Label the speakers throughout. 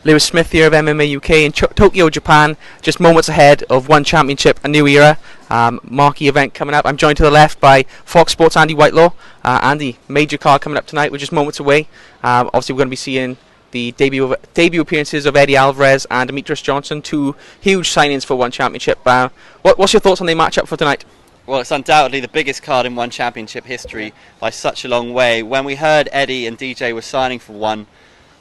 Speaker 1: Lewis Smith here of MMA UK in Tokyo, Japan, just moments ahead of One Championship, a new era, marquee event coming up. I'm joined to the left by Fox Sports' Andy Whitelaw. Andy, major card coming up tonight, we're just moments away. Obviously we're going to be seeing the debut appearances of Eddie Alvarez and Demetrius Johnson, two huge signings for One Championship. What's your thoughts on the matchup for tonight?
Speaker 2: Well, it's undoubtedly the biggest card in One Championship history by such a long way. When we heard Eddie and DJ were signing for One,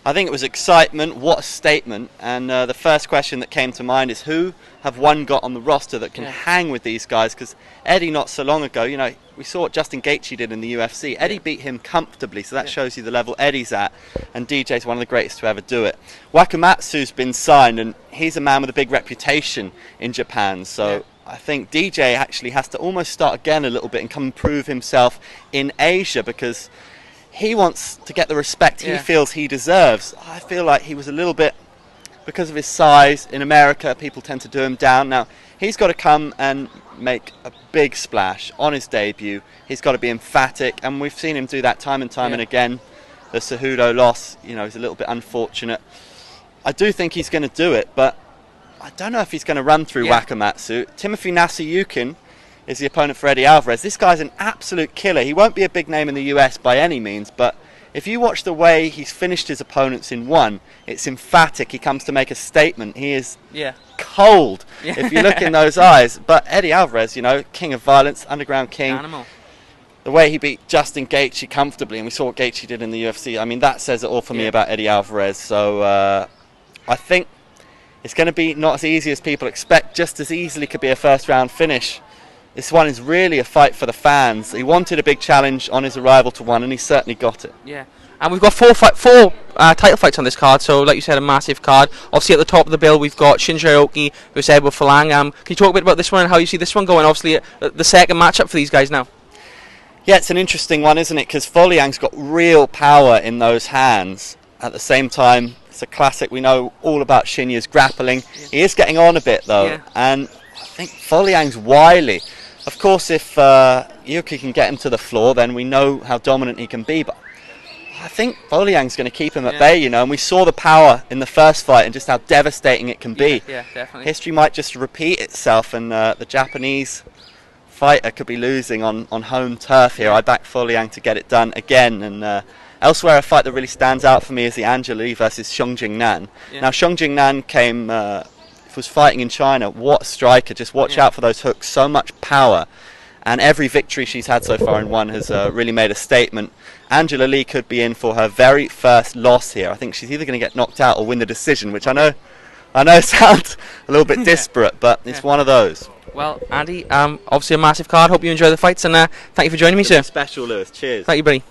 Speaker 2: I think it was excitement. What a statement. And the first question that came to mind is, who have One got on the roster that can hang with these guys? Because Eddie, not so long ago, you know, we saw what Justin Gaethje did in the UFC. Eddie beat him comfortably, so that shows you the level Eddie's at. And DJ's one of the greatest to ever do it. Wakamatsu's been signed, and he's a man with a big reputation in Japan. So I think DJ actually has to almost start again a little bit and come and prove himself in Asia, because he wants to get the respect he feels he deserves. I feel like he was a little bit, because of his size, in America people tend to do him down. Now he's got to come and make a big splash on his debut. He's got to be emphatic, and we've seen him do that time and time and again. The Cejudo loss, you know, is a little bit unfortunate. I do think he's going to do it, but I don't know if he's going to run through Wakamatsu. Timothy Nasuyukin is the opponent for Eddie Alvarez. This guy's an absolute killer. He won't be a big name in the US by any means, but if you watch the way he's finished his opponents in One, it's emphatic. He comes to make a statement. He is cold if you look in those eyes. But Eddie Alvarez, you know, king of violence, underground king.
Speaker 1: Animal.
Speaker 2: The way he beat Justin Gaethje comfortably, and we saw what Gaethje did in the UFC, I mean, that says it all for me about Eddie Alvarez. So I think it's going to be not as easy as people expect. Just as easily could be a first round finish. This one is really a fight for the fans. He wanted a big challenge on his arrival to One, and he certainly got it.
Speaker 1: Yeah, and we've got four title fights on this card, so like you said, a massive card. Obviously at the top of the bill we've got Shinji Aoki versus Edward Falang. Can you talk a bit about this one and how you see this one going? Obviously the second matchup for these guys now.
Speaker 2: Yeah, it's an interesting one, isn't it? Because Folayang's got real power in those hands. At the same time, it's a classic. We know all about Shinya's grappling. He is getting on a bit though, and I think Folayang's wily. Of course, if Yuki can get him to the floor, then we know how dominant he can be. But I think Folayang's going to keep him at bay, you know. And we saw the power in the first fight and just how devastating it can be.
Speaker 1: Yeah, definitely.
Speaker 2: History might just repeat itself, and the Japanese fighter could be losing on home turf here. I back Folayang to get it done again. And elsewhere, a fight that really stands out for me is the Angela Lee versus Xiong Jingnan. Now, Xiong Jingnan was fighting in China. What a striker. Just watch out for those hooks. So much power. And every victory she's had so far in One has really made a statement. Angela Lee could be in for her very first loss here. I think she's either going to get knocked out or win the decision, which I know sounds a little bit disparate, but it's one of those.
Speaker 1: Well, Andy, obviously a massive card. Hope you enjoy the fights, and thank you for joining me, sir.
Speaker 2: Special, Lewis. Cheers.
Speaker 1: Thank you, buddy.